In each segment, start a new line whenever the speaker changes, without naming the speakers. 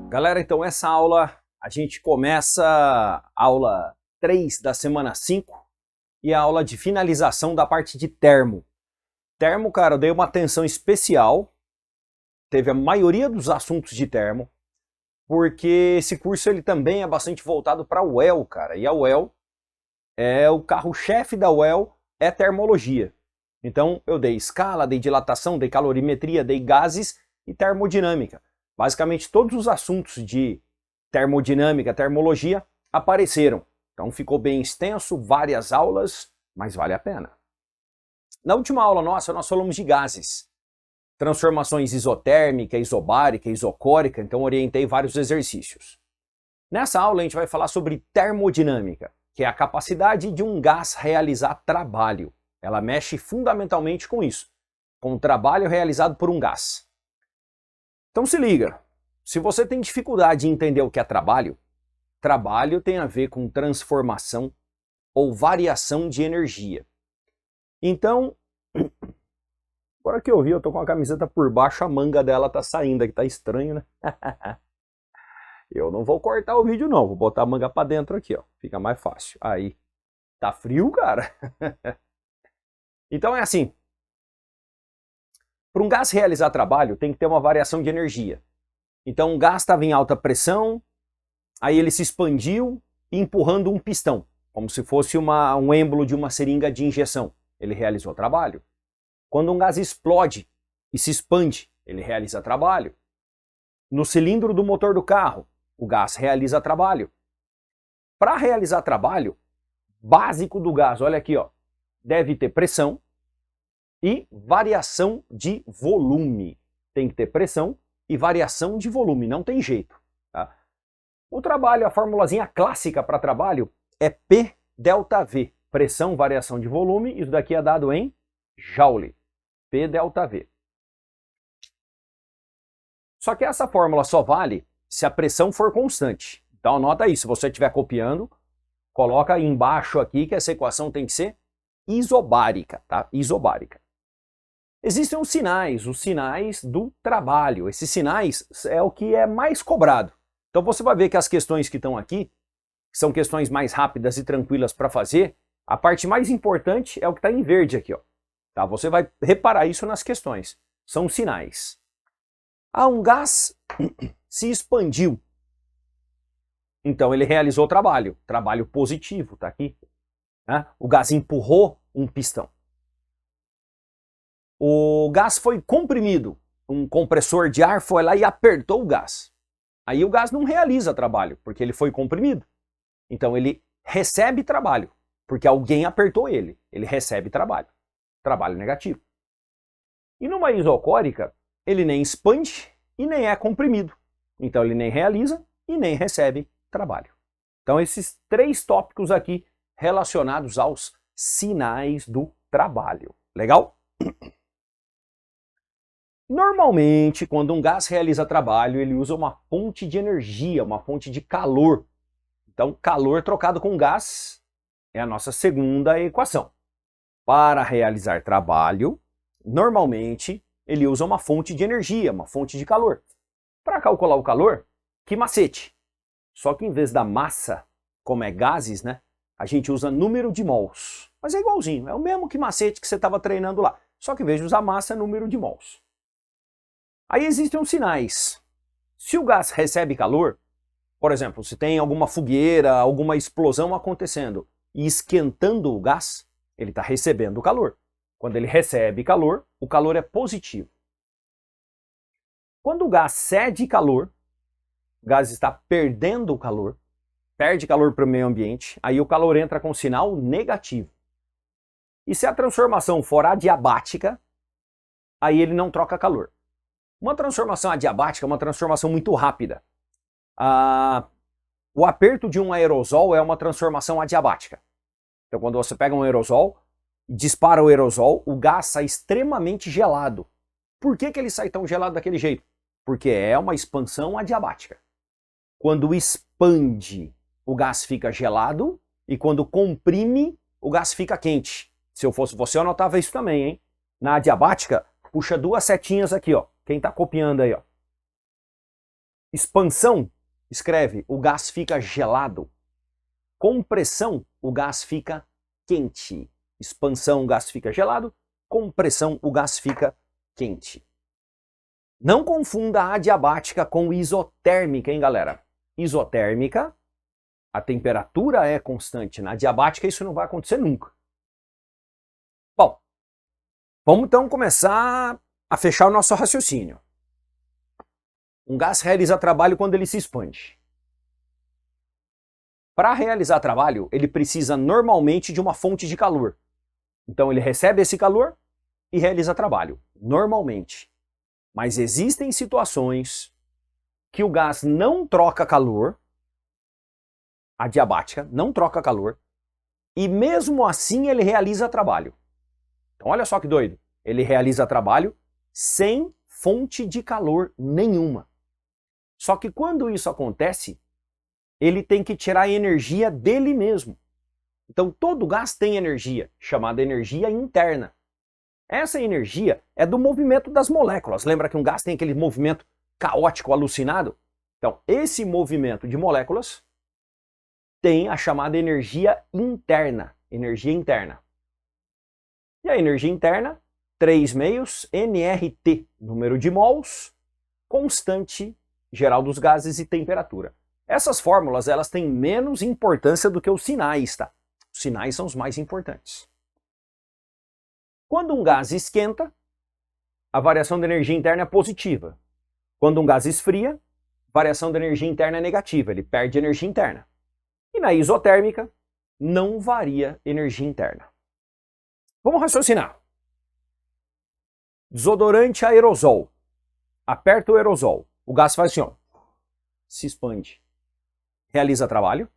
Galera, então essa aula, a gente começa a aula 3 da semana 5 e a aula de finalização da parte de termo. Termo, cara, eu dei uma atenção especial, teve a maioria dos assuntos de termo, porque esse curso ele também é bastante voltado para a UEL, cara, e a UEL é o carro-chefe da UEL, é termologia. Então eu dei escala, dei dilatação, dei calorimetria, dei gases e termodinâmica. Basicamente todos os assuntos de termodinâmica, termologia apareceram. Então ficou bem extenso, várias aulas, mas vale a pena. Na última aula nossa, nós falamos de gases. Transformações isotérmica, isobárica, isocórica, então orientei vários exercícios. Nessa aula a gente vai falar sobre termodinâmica, que é a capacidade de um gás realizar trabalho. Ela mexe fundamentalmente com isso, com o trabalho realizado por um gás. Então se liga, se você tem dificuldade em entender o que é trabalho, trabalho tem a ver com transformação ou variação de energia. Então, agora que eu vi, eu tô com a camiseta por baixo, a manga dela tá saindo aqui, tá estranho, né? Eu não vou cortar o vídeo não, vou botar a manga pra dentro aqui, ó, fica mais fácil. Aí, tá frio, cara? Então é assim, para um gás realizar trabalho tem que ter uma variação de energia. Então o gás estava em alta pressão, aí ele se expandiu empurrando um pistão, como se fosse um êmbolo de uma seringa de injeção. Ele realizou trabalho. Quando um gás explode e se expande, ele realiza trabalho. No cilindro do motor do carro, o gás realiza trabalho. Para realizar trabalho, básico do gás, olha aqui, ó, deve ter pressão e variação de volume. Tem que ter pressão e variação de volume, não tem jeito. Tá? O trabalho, a formulazinha clássica para trabalho é P delta V. Pressão, variação de volume, isso daqui é dado em Joule. P delta V. Só que essa fórmula só vale se a pressão for constante. Então anota aí, se você estiver copiando, coloca aí embaixo aqui que essa equação tem que ser isobárica, tá? Isobárica. Existem os sinais do trabalho. Esses sinais é o que é mais cobrado. Então você vai ver que as questões que estão aqui, que são questões mais rápidas e tranquilas para fazer, a parte mais importante é o que está em verde aqui, ó. Tá? Você vai reparar isso nas questões. São sinais. Um gás se expandiu. Então ele realizou trabalho. Trabalho positivo, tá aqui. O gás empurrou um pistão. O gás foi comprimido. Um compressor de ar foi lá e apertou o gás. Aí o gás não realiza trabalho, porque ele foi comprimido. Então ele recebe trabalho, porque alguém apertou ele. Ele recebe trabalho. Trabalho negativo. E numa isocórica, ele nem expande e nem é comprimido. Então ele nem realiza e nem recebe trabalho. Então esses três tópicos aqui relacionados aos sinais do trabalho. Legal? Normalmente, quando um gás realiza trabalho, ele usa uma fonte de energia, uma fonte de calor. Então, calor trocado com gás é a nossa segunda equação. Para realizar trabalho, normalmente, ele usa uma fonte de energia, uma fonte de calor. Para calcular o calor, que macete? Só que em vez da massa, como é gases, né, a gente usa número de mols. Mas é igualzinho, é o mesmo que macete que você estava treinando lá. Só que em vez de usar massa, é número de mols. Aí existem os sinais. Se o gás recebe calor, por exemplo, se tem alguma fogueira, alguma explosão acontecendo e esquentando o gás, ele está recebendo calor. Quando ele recebe calor, o calor é positivo. Quando o gás cede calor, o gás está perdendo o calor, perde calor para o meio ambiente, aí o calor entra com sinal negativo. E se a transformação for adiabática, aí ele não troca calor. Uma transformação adiabática é uma transformação muito rápida. O aperto de um aerosol é uma transformação adiabática. Então quando você pega um aerosol, dispara o aerosol, o gás sai extremamente gelado. Por que ele sai tão gelado daquele jeito? Porque é uma expansão adiabática. Quando expande, o gás fica gelado e quando comprime, o gás fica quente. Se eu fosse você, eu anotava isso também, hein? Na adiabática, puxa duas setinhas aqui, ó. Quem está copiando aí, ó. Expansão, escreve, o gás fica gelado. Compressão, o gás fica quente. Expansão, o gás fica gelado. Compressão, o gás fica quente. Não confunda a adiabática com isotérmica, hein, galera? Isotérmica, a temperatura é constante. Na adiabática isso não vai acontecer nunca. Bom, vamos então começar a fechar o nosso raciocínio. Um gás realiza trabalho quando ele se expande. Para realizar trabalho, ele precisa normalmente de uma fonte de calor. Então ele recebe esse calor e realiza trabalho, normalmente. Mas existem situações que o gás não troca calor, a adiabática não troca calor, e mesmo assim ele realiza trabalho. Então olha só que doido, ele realiza trabalho sem fonte de calor nenhuma. Só que quando isso acontece, ele tem que tirar a energia dele mesmo. Então todo gás tem energia, chamada energia interna. Essa energia é do movimento das moléculas. Lembra que um gás tem aquele movimento caótico, alucinado? Então esse movimento de moléculas tem a chamada energia interna. Energia interna. E a energia interna, 3 meios, nRT, número de mols, constante geral dos gases e temperatura. Essas fórmulas elas têm menos importância do que os sinais, tá? Os sinais são os mais importantes. Quando um gás esquenta, a variação de energia interna é positiva. Quando um gás esfria, a variação de energia interna é negativa, ele perde energia interna. E na isotérmica, não varia energia interna. Vamos raciocinar. Desodorante aerosol. Aperta o aerosol. O gás faz assim, ó, se expande. Realiza trabalho?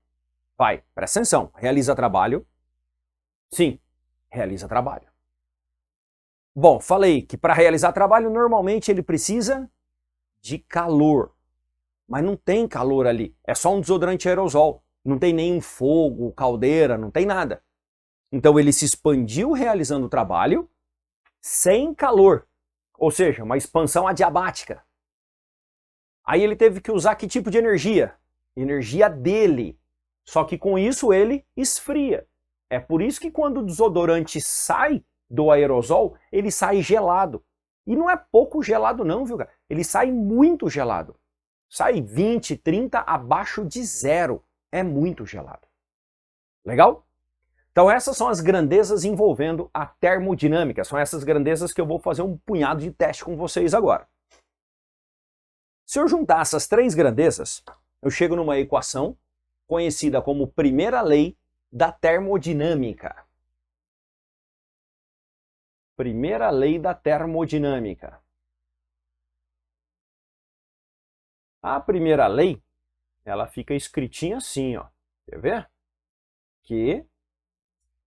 Vai, presta atenção. Realiza trabalho? Sim, realiza trabalho. Bom, falei que para realizar trabalho, normalmente ele precisa de calor. Mas não tem calor ali. É só um desodorante aerosol. Não tem nenhum fogo, caldeira, não tem nada. Então ele se expandiu realizando o trabalho sem calor. Ou seja, uma expansão adiabática. Aí ele teve que usar que tipo de energia? Energia dele. Só que com isso ele esfria. É por isso que quando o desodorante sai do aerosol, ele sai gelado. E não é pouco gelado não, viu, cara? Ele sai muito gelado. Sai 20, 30 abaixo de zero. É muito gelado. Legal? Então essas são as grandezas envolvendo a termodinâmica. São essas grandezas que eu vou fazer um punhado de teste com vocês agora. Se eu juntar essas três grandezas, eu chego numa equação conhecida como primeira lei da termodinâmica. Primeira lei da termodinâmica. A primeira lei, ela fica escritinha assim, ó. Quer ver? Que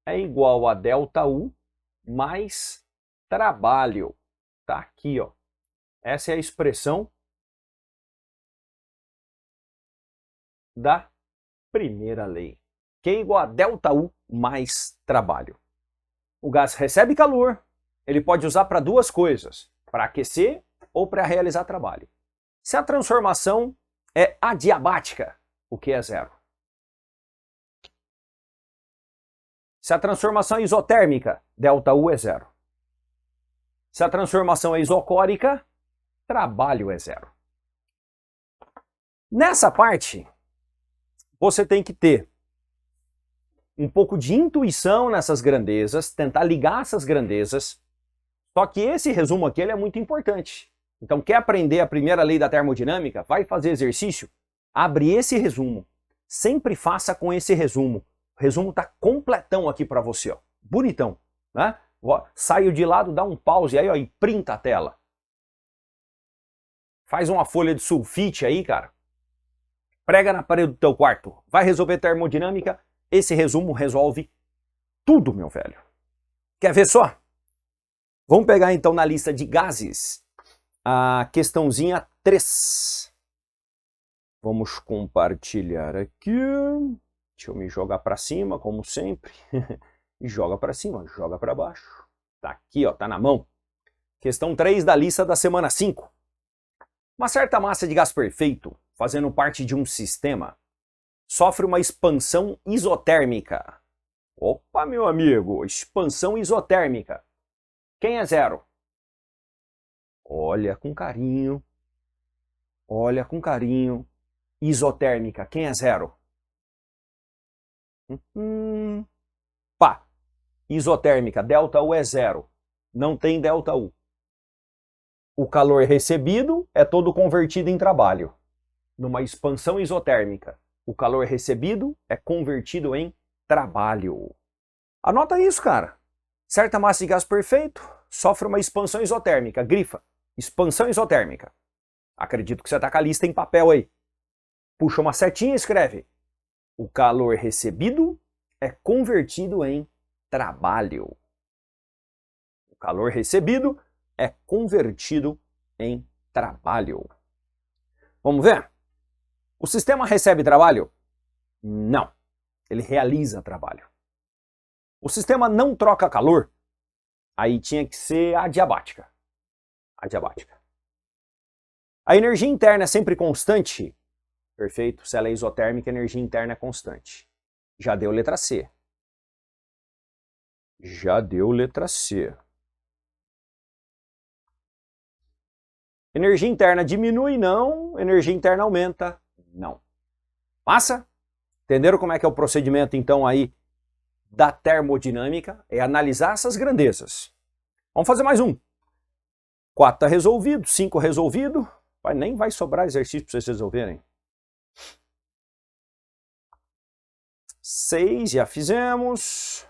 é igual a ΔU mais trabalho. Tá aqui, ó. Essa é a expressão da primeira lei, que é igual a ΔU mais trabalho. O gás recebe calor, ele pode usar para duas coisas, para aquecer ou para realizar trabalho. Se a transformação é adiabática, o que é zero? Se a transformação é isotérmica, ΔU é zero. Se a transformação é isocórica, trabalho é zero. Nessa parte, você tem que ter um pouco de intuição nessas grandezas, tentar ligar essas grandezas. Só que esse resumo aqui ele é muito importante. Então, quer aprender a primeira lei da termodinâmica? Vai fazer exercício? Abre esse resumo. Sempre faça com esse resumo. O resumo está completão aqui para você, ó. Bonitão, né? Saio de lado, dá um pause aí, ó, e printa a tela. Faz uma folha de sulfite aí, cara. Prega na parede do teu quarto. Vai resolver termodinâmica? Esse resumo resolve tudo, meu velho. Quer ver só? Vamos pegar então na lista de gases a questãozinha 3. Vamos compartilhar aqui. Deixa eu me jogar para cima, como sempre. Joga para cima, joga para baixo. Tá aqui, ó, tá na mão. Questão 3 da lista da semana 5. Uma certa massa de gás perfeito, fazendo parte de um sistema, sofre uma expansão isotérmica. Opa, meu amigo, expansão isotérmica. Quem é zero? Olha com carinho. Olha com carinho. Isotérmica, quem é zero? Pá, isotérmica, ΔU é zero. Não tem ΔU. O calor recebido é todo convertido em trabalho. Numa expansão isotérmica, o calor recebido é convertido em trabalho. Anota isso, cara. Certa massa de gás perfeito sofre uma expansão isotérmica. Grifa. Expansão isotérmica. Acredito que você está com a lista em papel aí. Puxa uma setinha e escreve. O calor recebido é convertido em trabalho. O calor recebido é convertido em trabalho. Vamos ver? O sistema recebe trabalho? Não. Ele realiza trabalho. O sistema não troca calor? Aí tinha que ser adiabática. Adiabática. A energia interna é sempre constante? Perfeito. Se ela é isotérmica, a energia interna é constante. Já deu letra C. Já deu letra C. Energia interna diminui? Não. Energia interna aumenta? Não. Massa? Entenderam como é que é o procedimento, então, aí da termodinâmica? É analisar essas grandezas. Vamos fazer mais um. 4 está resolvido, 5 resolvido. Nem vai sobrar exercício para vocês resolverem. 6 já fizemos.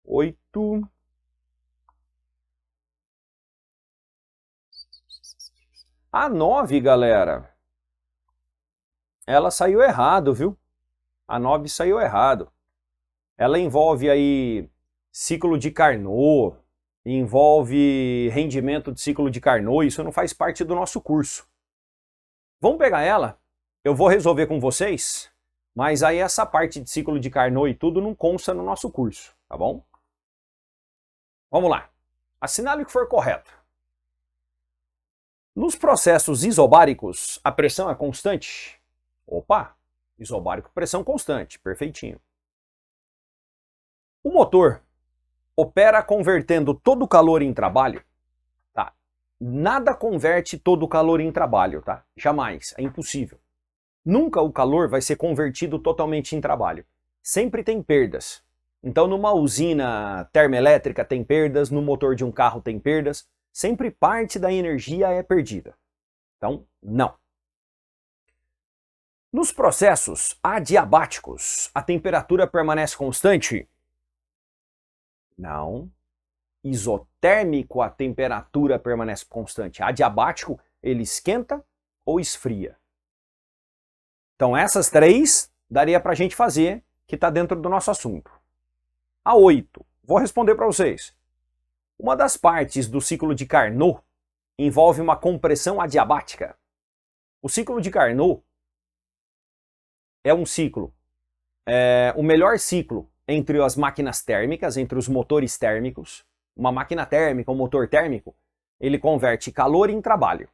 8. A 9, galera, ela saiu errado, viu? A 9 saiu errado. Ela envolve aí ciclo de Carnot, envolve rendimento de ciclo de Carnot, isso não faz parte do nosso curso. Vamos pegar ela, eu vou resolver com vocês, mas aí essa parte de ciclo de Carnot e tudo não consta no nosso curso, tá bom? Vamos lá. Assinale o que for correto. Nos processos isobáricos, a pressão é constante? Opa, isobárico, pressão constante, perfeitinho. O motor opera convertendo todo o calor em trabalho? Tá. Nada converte todo o calor em trabalho, tá? Jamais, é impossível. Nunca o calor vai ser convertido totalmente em trabalho. Sempre tem perdas. Então, numa usina termoelétrica tem perdas, no motor de um carro tem perdas. Sempre parte da energia é perdida. Então, não. Nos processos adiabáticos, a temperatura permanece constante? Não. Isotérmico, a temperatura permanece constante. Adiabático, ele esquenta ou esfria. Então, essas 3 daria para a gente fazer, que está dentro do nosso assunto. A 8, vou responder para vocês. Uma das partes do ciclo de Carnot envolve uma compressão adiabática. O ciclo de Carnot é um ciclo, o melhor ciclo entre as máquinas térmicas, entre os motores térmicos. Uma máquina térmica, um motor térmico, ele converte calor em trabalho.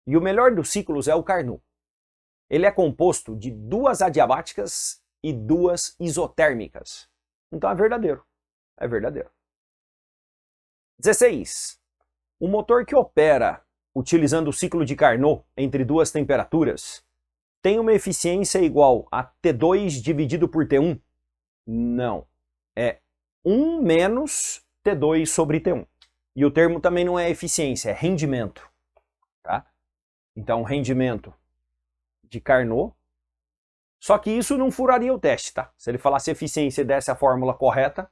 E o melhor dos ciclos é o Carnot. Ele é composto de 2 adiabáticas e 2 isotérmicas. Então é verdadeiro. É verdadeiro. 16. O motor que opera utilizando o ciclo de Carnot entre 2 temperaturas tem uma eficiência igual a T2 dividido por T1? Não. É 1 menos T2 sobre T1. E o termo também não é eficiência, é rendimento. Tá? Então, rendimento de Carnot. Só que isso não furaria o teste, tá? Se ele falasse eficiência e desse a fórmula correta,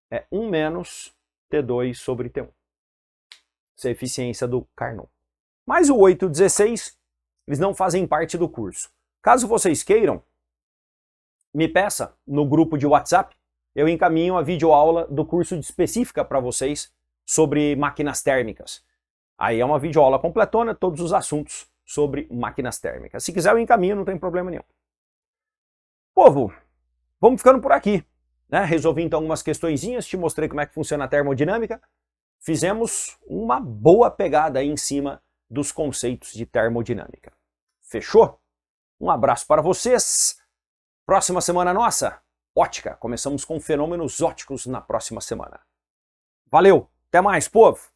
é 1 menos T2 sobre T1. Essa é a eficiência do Carnot. Mas o 8 e o 16, eles não fazem parte do curso. Caso vocês queiram, me peça no grupo de WhatsApp, eu encaminho a videoaula do curso de específica para vocês sobre máquinas térmicas. Aí é uma videoaula completona, todos os assuntos sobre máquinas térmicas. Se quiser eu encaminho, não tem problema nenhum. Povo, vamos ficando por aqui. Né? Resolvi então algumas questõezinhas, te mostrei como é que funciona a termodinâmica. fizemos uma boa pegada aí em cima dos conceitos de termodinâmica. Fechou? Um abraço para vocês. Próxima semana nossa, ótica. Começamos com fenômenos óticos na próxima semana. Valeu, até mais, povo!